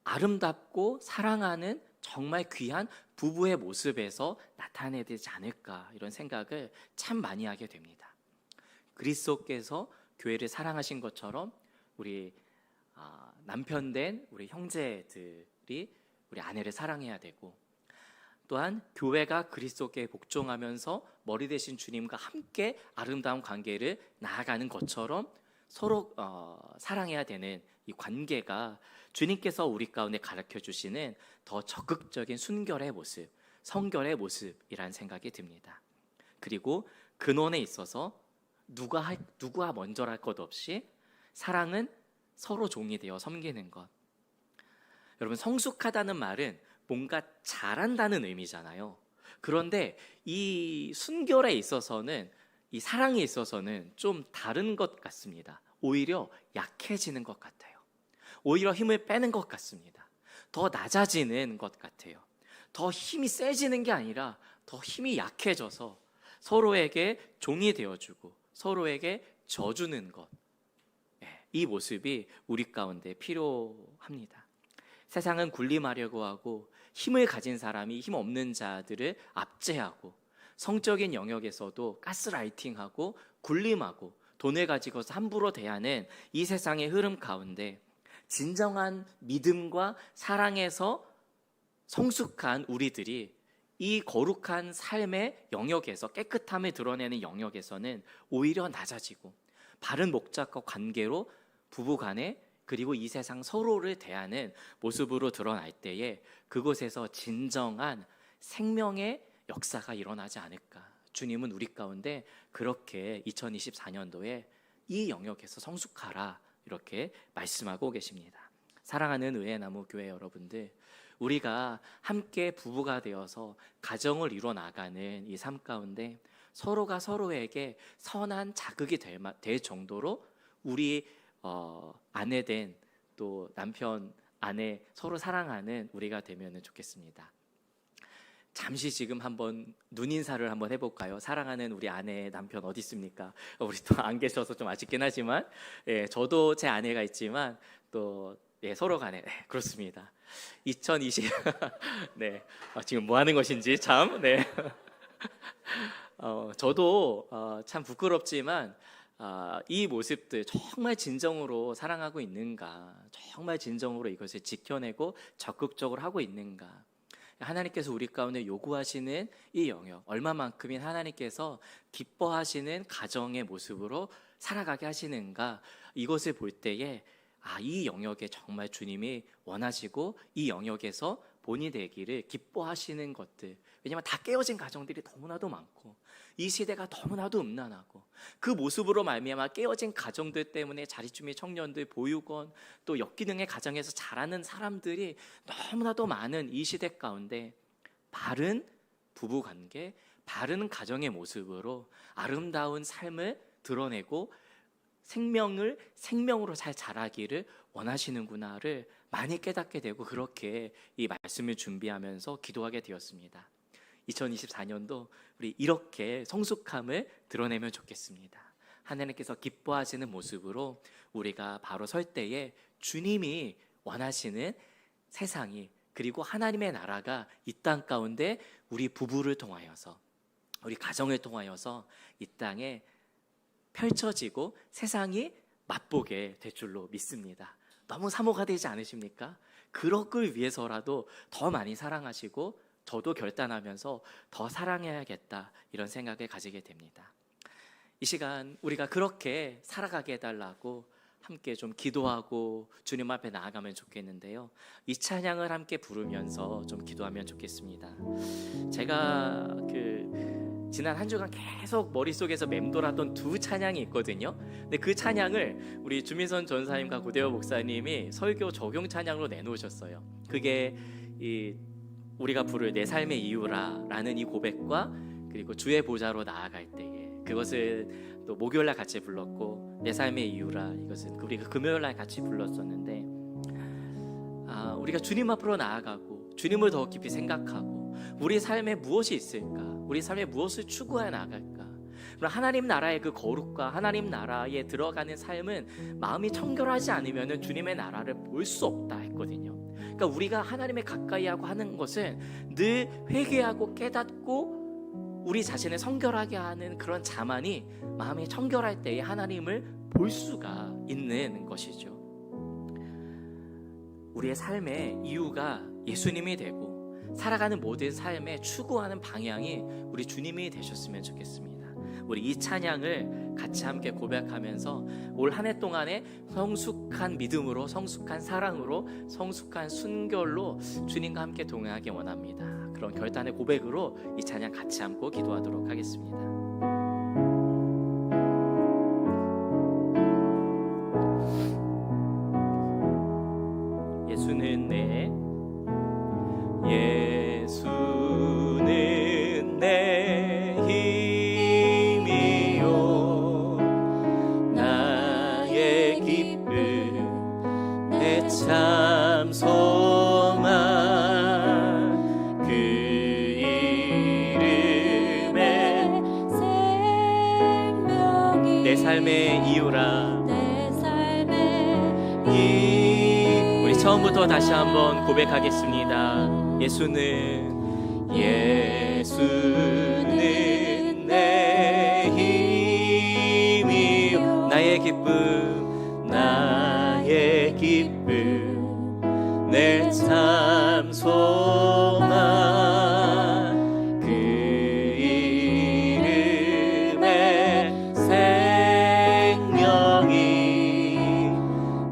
아름답고 사랑하는 정말 귀한 부부의 모습에서 나타내야 되지 않을까, 이런 생각을 참 많이 하게 됩니다. 그리스도께서 교회를 사랑하신 것처럼 우리 남편 된 우리 형제들이 우리 아내를 사랑해야 되고, 또한 교회가 그리스도께 복종하면서 머리 대신 주님과 함께 아름다운 관계를 나아가는 것처럼 서로 사랑해야 되는 이 관계가 주님께서 우리 가운데 가르쳐 주시는 더 적극적인 순결의 모습, 성결의 모습이라는 생각이 듭니다. 그리고 근원에 있어서 누가 먼저랄 것 없이 사랑은 서로 종이 되어 섬기는 것. 여러분, 성숙하다는 말은 뭔가 잘한다는 의미잖아요. 그런데 이 순결에 있어서는, 이 사랑에 있어서는 좀 다른 것 같습니다. 오히려 약해지는 것 같아요. 오히려 힘을 빼는 것 같습니다. 더 낮아지는 것 같아요. 더 힘이 세지는 게 아니라 더 힘이 약해져서 서로에게 종이 되어주고 서로에게 져주는 것, 이 모습이 우리 가운데 필요합니다. 세상은 군림하려고 하고 힘을 가진 사람이 힘 없는 자들을 압제하고 성적인 영역에서도 가스라이팅하고 군림하고 돈을 가지고서 함부로 대하는 이 세상의 흐름 가운데 진정한 믿음과 사랑에서 성숙한 우리들이 이 거룩한 삶의 영역에서 깨끗함을 드러내는 영역에서는 오히려 낮아지고 바른 목적과 관계로 부부간에 그리고 이 세상 서로를 대하는 모습으로 드러날 때에 그곳에서 진정한 생명의 역사가 일어나지 않을까. 주님은 우리 가운데 그렇게 2024년도에 이 영역에서 성숙하라 이렇게 말씀하고 계십니다. 사랑하는 의회나무 교회 여러분들, 우리가 함께 부부가 되어서 가정을 이뤄 나가는 이 삶 가운데 서로가 서로에게 선한 자극이 될 정도로 우리 아내된 또 남편, 아내 서로 사랑하는 우리가 되면 좋겠습니다. 잠시 지금 한번 눈인사를 한번 해볼까요? 사랑하는 우리 아내, 남편 어디 있습니까? 우리 또 안 계셔서 좀 아쉽긴 하지만, 저도 제 아내가 있지만 또 서로 간에 그렇습니다. 2020 네, 지금 뭐 하는 것인지 참 저도 참 부끄럽지만 이 모습들 정말 진정으로 사랑하고 있는가, 정말 진정으로 이것을 지켜내고 적극적으로 하고 있는가, 하나님께서 우리 가운데 요구하시는 이 영역, 얼마만큼인 하나님께서 기뻐하시는 가정의 모습으로 살아가게 하시는가, 이것을 볼 때에 이 영역에 정말 주님이 원하시고 이 영역에서 본이 되기를 기뻐하시는 것들, 왜냐하면 다 깨어진 가정들이 너무나도 많고 이 시대가 너무나도 음란하고 그 모습으로 말미암아 깨어진 가정들 때문에 자립주민 청년들, 보육원, 또 역기능의 가정에서 자라는 사람들이 너무나도 많은 이 시대 가운데 바른 부부관계, 바른 가정의 모습으로 아름다운 삶을 드러내고 생명을 생명으로 잘 자라기를 원하시는구나를 많이 깨닫게 되고 그렇게 이 말씀을 준비하면서 기도하게 되었습니다. 2024년도 우리 이렇게 성숙함을 드러내면 좋겠습니다. 하나님께서 기뻐하시는 모습으로 우리가 바로 설 때에 주님이 원하시는 세상이, 그리고 하나님의 나라가 이 땅 가운데 우리 부부를 통하여서, 우리 가정을 통하여서 이 땅에 펼쳐지고 세상이 맛보게 될 줄로 믿습니다. 너무 사모가 되지 않으십니까? 그걸 위해서라도 더 많이 사랑하시고 저도 결단하면서 더 사랑해야겠다, 이런 생각을 가지게 됩니다. 이 시간 우리가 그렇게 살아가게 해달라고 함께 좀 기도하고 주님 앞에 나아가면 좋겠는데요, 이 찬양을 함께 부르면서 좀 기도하면 좋겠습니다. 제가 지난 한 주간 계속 머릿속에서 맴돌았던 두 찬양이 있거든요. 근데 그 찬양을 우리 주민선 전사님과 고대호 목사님이 설교 적용 찬양으로 내놓으셨어요. 그게 우리가 부를 내 삶의 이유라 라는 이 고백과 그리고 주의 보좌로 나아갈 때에, 그것을 또 목요일날 같이 불렀고 내 삶의 이유라, 이것은 우리가 금요일날 같이 불렀었는데, 우리가 주님 앞으로 나아가고 주님을 더 깊이 생각하고 우리 삶에 무엇이 있을까, 우리 삶에 무엇을 추구해 나갈까, 그럼 하나님 나라의 그 거룩과 하나님 나라에 들어가는 삶은 마음이 청결하지 않으면 주님의 나라를 볼 수 없다 했거든요. 그러니까 우리가 하나님에 가까이하고 하는 것은 늘 회개하고 깨닫고 우리 자신을 성결하게 하는 그런 자만이 마음이 청결할 때에 하나님을 볼 수가 있는 것이죠. 우리의 삶의 이유가 예수님이 되고 살아가는 모든 삶에 추구하는 방향이 우리 주님이 되셨으면 좋겠습니다. 우리 이 찬양을 같이 함께 고백하면서 올 한 해 동안에 성숙한 믿음으로, 성숙한 사랑으로, 성숙한 순결로 주님과 함께 동행하기 원합니다. 그런 결단의 고백으로 이 찬양 같이 함께 기도하도록 하겠습니다. 예수는 내 힘이요 나의 기쁨, 내 참 소망, 그 이름 삶의 이유라. 내 삶의 이유. 우리 처음부터 다시 한번 고백하겠습니다. 예수는 내 힘이요 나의 기쁨 나의 기쁨 내 참 소망 그 이름의 생명이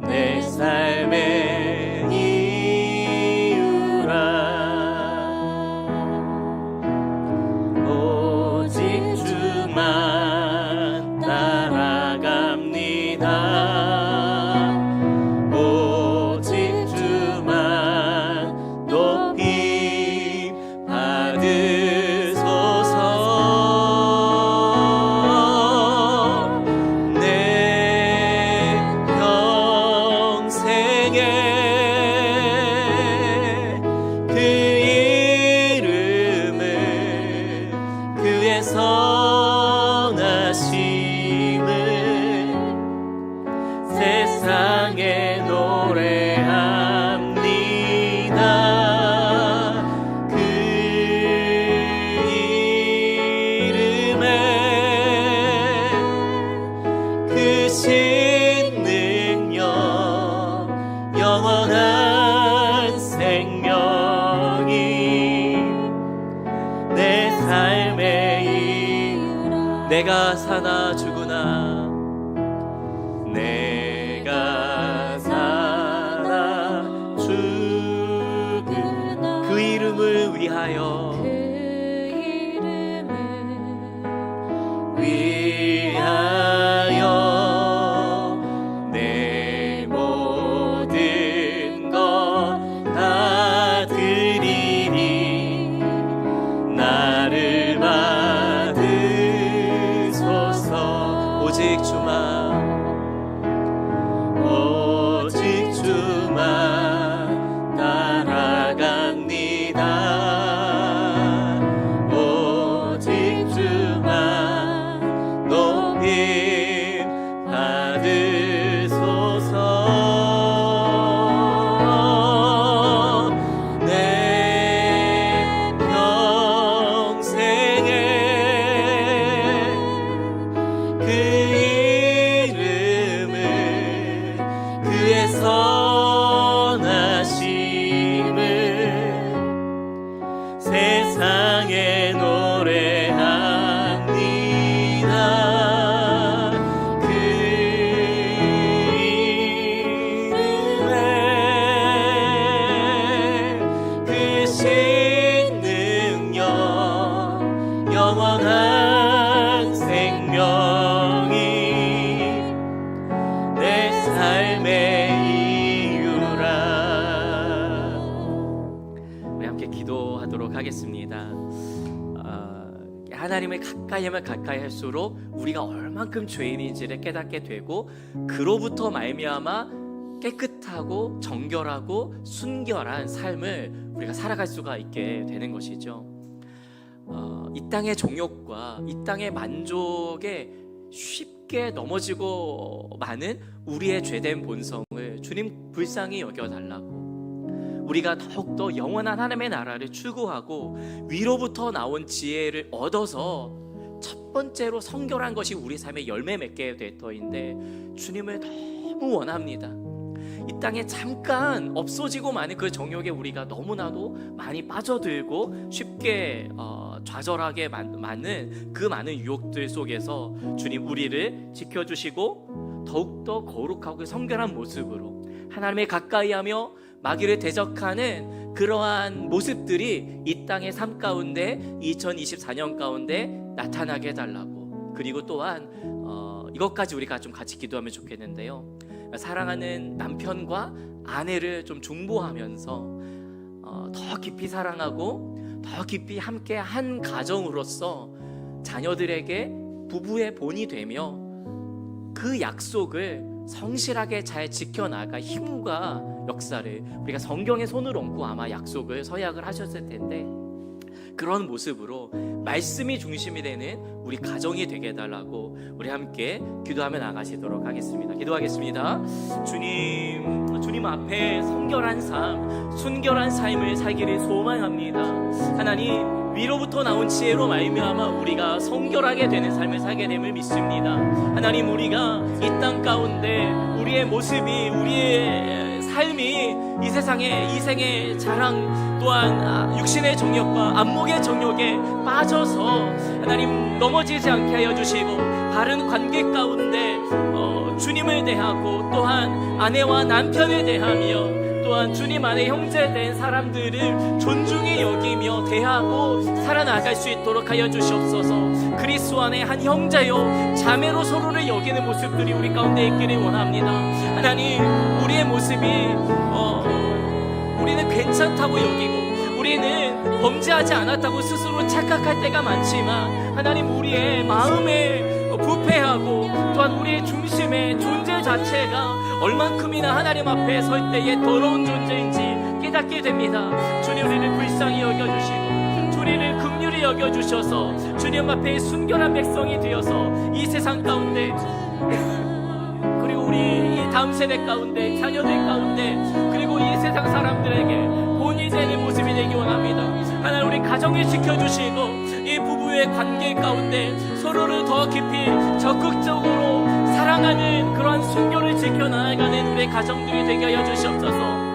내 삶의 이유라. 오직 주만 따라갑니다. 오직 주만 높이 받으소서. 내 평생에 그 이름을 그의 선하심을 세상에 노래합니다. 그 이름에 그 신능력 영원한 생명이 내 삶의 이유라. 내가 사나 죽으나 내가 사나 죽으나 그 이름을 위하여 그 이름을 위하여 내 모든 것 다 드리리. 나를 받으소서. 오직 주만 오직 주만 따라갑니다. 오직 주만 높임 받으소서. 내 평생에 그 이름을 그의 선하심을 세상에 노래합니다. 그 이름에 그 신능력 영원한 생명이 내 삶의 이유라. 우리 함께 기도하도록 하겠습니다. 하나님을 가까이 하면 가까이 할수록 우리가 얼만큼 죄인인지를 깨닫게 되고 그로부터 말미암아 깨끗하고 정결하고 순결한 삶을 우리가 살아갈 수가 있게 되는 것이죠. 이 땅의 종욕과 이 땅의 만족에 쉽게 넘어지고 많은 우리의 죄된 본성을 주님 불쌍히 여겨달라고, 우리가 더욱더 영원한 하나님의 나라를 추구하고 위로부터 나온 지혜를 얻어서 첫 번째로 성결한 것이 우리 삶의 열매 맺게 될 터인데 주님을 너무 원합니다. 이 땅에 잠깐 없어지고 마는 그 정욕에 우리가 너무나도 많이 빠져들고 쉽게 좌절하게 맞는 그 많은 유혹들 속에서 주님 우리를 지켜주시고 더욱더 거룩하고 성결한 모습으로 하나님의 가까이하며 마귀를 대적하는 그러한 모습들이 이 땅의 삶 가운데 2024년 가운데 나타나게 해달라고. 그리고 또한 이것까지 우리가 좀 같이 기도하면 좋겠는데요, 사랑하는 남편과 아내를 좀 중보하면서 더 깊이 사랑하고 더 깊이 함께 한 가정으로서 자녀들에게 부부의 본이 되며 그 약속을 성실하게 잘 지켜나갈 힘과 역사를 우리가 성경의 손을 얹고 아마 약속을 서약을 하셨을 텐데 그런 모습으로 말씀이 중심이 되는 우리 가정이 되게 해달라고 우리 함께 기도하며 나가시도록 하겠습니다. 기도하겠습니다. 주님 앞에 성결한 삶, 순결한 삶을 살기를 소망합니다. 하나님, 위로부터 나온 지혜로 말미암아 우리가 성결하게 되는 삶을 살게 됨을 믿습니다. 하나님, 우리가 이 땅 가운데 우리의 모습이, 우리의 삶이 이 세상의 이생의 자랑 또한 육신의 정욕과 안목의 정욕에 빠져서 하나님 넘어지지 않게 하여 주시고 바른 관계 가운데 주님을 대하고 또한 아내와 남편을 대하며 또한 주님 안에 형제된 사람들을 존중히 여기며 대하고 살아나갈 수 있도록 하여 주시옵소서. 그리스도 안에 한 형제요 자매로 서로를 여기는 모습들이 우리 가운데 있기를 원합니다. 하나님, 우리의 모습이 우리는 괜찮다고 여기고 우리는 범죄하지 않았다고 스스로 착각할 때가 많지만 하나님, 우리의 마음에 부패하고 또한 우리의 중심의 존재 자체가 얼만큼이나 하나님 앞에 설 때에 더러운 존재인지 깨닫게 됩니다. 주님, 우리를 불쌍히 여겨주시고 주님을 긍휼히 여겨주셔서 주님 앞에 순결한 백성이 되어서 이 세상 가운데 그리고 우리 이 다음 세대 가운데 자녀들 가운데 그리고 이 세상 사람들에게 본이 되는 모습이 되기 원합니다. 하나님, 우리 가정을 지켜주시고 이 부부의 관계 가운데 서로를 더 깊이 적극적으로 사랑하는 그러한 순결을 지켜나가는 우리의 가정들이 되게 하여 주시옵소서.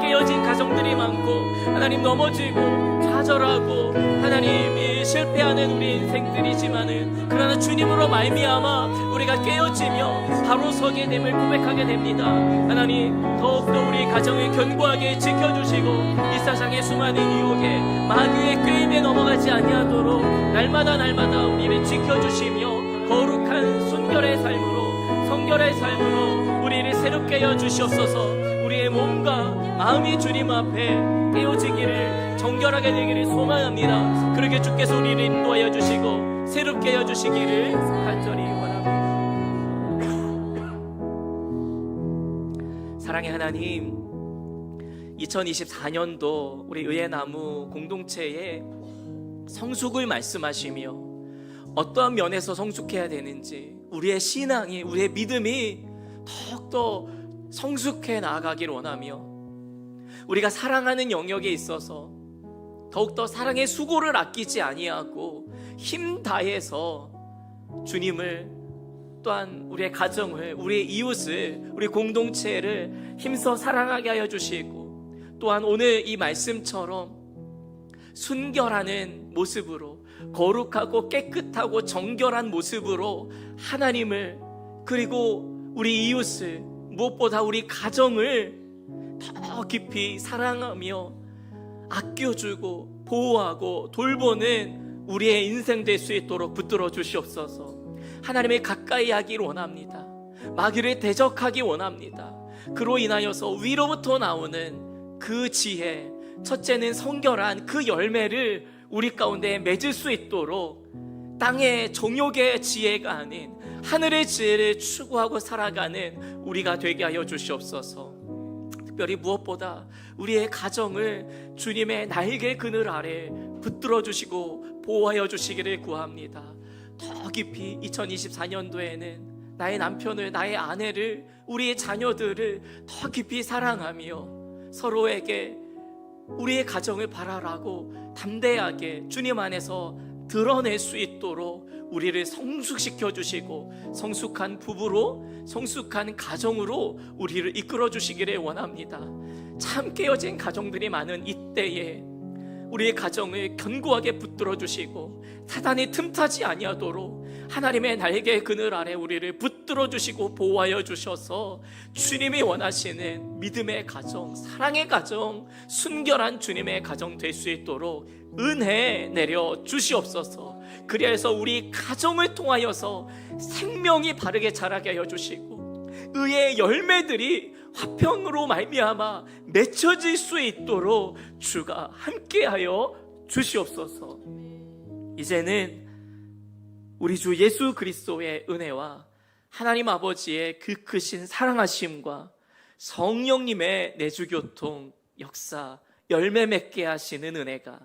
깨어진 가정들이 많고 하나님 넘어지고 좌절하고 하나님 실패하는 우리 인생들이지만은 그러나 주님으로 말미암아 우리가 깨어지며 바로 서게 됨을 고백하게 됩니다. 하나님, 더욱더 우리 가정을 견고하게 지켜주시고 이 세상의 수많은 유혹에 마귀의 꾀임에 넘어가지 아니하도록 날마다 우리를 지켜주시며 거룩한 순결의 삶으로 성결의 삶으로 우리를 새롭게 하여 주시옵소서. 우리의 몸과 마음이 주님 앞에 깨어지기를 정결하게 되기를 소망합니다. 그렇게 주께서 우리를 인도하여 주시고 새롭게 하여 주시기를 간절히 원합니다. 사랑의 하나님, 2024년도 우리 의예나무 공동체에 성숙을 말씀하시며 어떠한 면에서 성숙해야 되는지 우리의 신앙이, 우리의 믿음이 더욱더 성숙해 나아가기를 원하며 우리가 사랑하는 영역에 있어서 더욱더 사랑의 수고를 아끼지 아니하고 힘 다해서 주님을 또한 우리의 가정을, 우리의 이웃을, 우리 공동체를 힘써 사랑하게 하여 주시고 또한 오늘 이 말씀처럼 순결하는 모습으로 거룩하고 깨끗하고 정결한 모습으로 하나님을 그리고 우리 이웃을 무엇보다 우리 가정을 더 깊이 사랑하며 아껴주고 보호하고 돌보는 우리의 인생 될 수 있도록 붙들어 주시옵소서. 하나님의 가까이 하기를 원합니다. 마귀를 대적하기 원합니다. 그로 인하여서 위로부터 나오는 그 지혜, 첫째는 성결한 그 열매를 우리 가운데 맺을 수 있도록 땅의 정욕의 지혜가 아닌 하늘의 지혜를 추구하고 살아가는 우리가 되게 하여 주시옵소서. 특별히 무엇보다 우리의 가정을 주님의 날개 그늘 아래 붙들어 주시고 보호하여 주시기를 구합니다. 더 깊이 2024년도에는 나의 남편을, 나의 아내를, 우리의 자녀들을 더 깊이 사랑하며 서로에게 우리의 가정을 바라라고 담대하게 주님 안에서 드러낼 수 있도록 우리를 성숙시켜 주시고 성숙한 부부로, 성숙한 가정으로 우리를 이끌어 주시기를 원합니다. 참 깨어진 가정들이 많은 이때에 우리의 가정을 견고하게 붙들어 주시고 사단이 틈타지 아니하도록 하나님의 날개 그늘 아래 우리를 붙들어 주시고 보호하여 주셔서 주님이 원하시는 믿음의 가정, 사랑의 가정, 순결한 주님의 가정 될 수 있도록 은혜 내려 주시옵소서. 그래서 우리 가정을 통하여서 생명이 바르게 자라게 하여 주시고 의의 열매들이 화평으로 말미암아 맺혀질 수 있도록 주가 함께하여 주시옵소서. 이제는 우리 주 예수 그리스도의 은혜와 하나님 아버지의 그 크신 사랑하심과 성령님의 내주교통 역사 열매 맺게 하시는 은혜가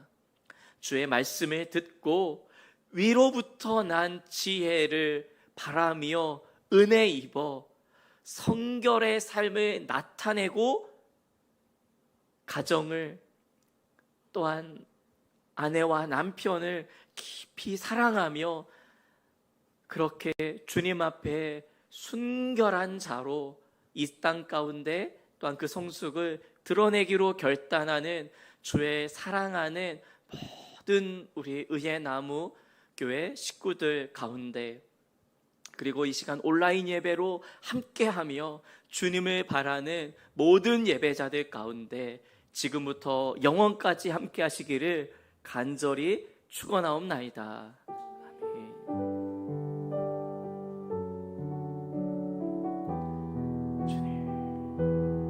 주의 말씀을 듣고 위로부터 난 지혜를 바라며 은혜 입어 성결의 삶을 나타내고 가정을 또한 아내와 남편을 깊이 사랑하며 그렇게 주님 앞에 순결한 자로 이 땅 가운데 또한 그 성숙을 드러내기로 결단하는 주의 사랑하는 모든 우리 의의 나무 교회 식구들 가운데 그리고 이 시간 온라인 예배로 함께하며 주님을 바라는 모든 예배자들 가운데 지금부터 영원까지 함께 하시기를 간절히 축원하옵나이다. 아멘. 주님.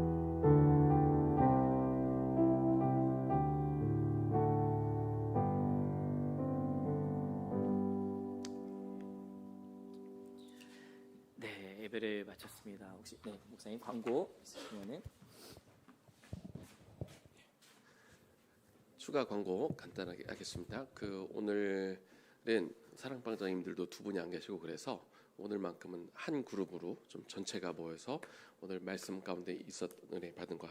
네, 예배를 마쳤습니다. 혹시 목사님 광고 있으시면은 추가 광고 간단하게 하겠습니다. 오늘은 사랑방장님들도 두 분이 안 계시고 그래서 오늘만큼은 한 그룹으로 좀 전체가 모여서 오늘 말씀 가운데 있었 은혜 받은 거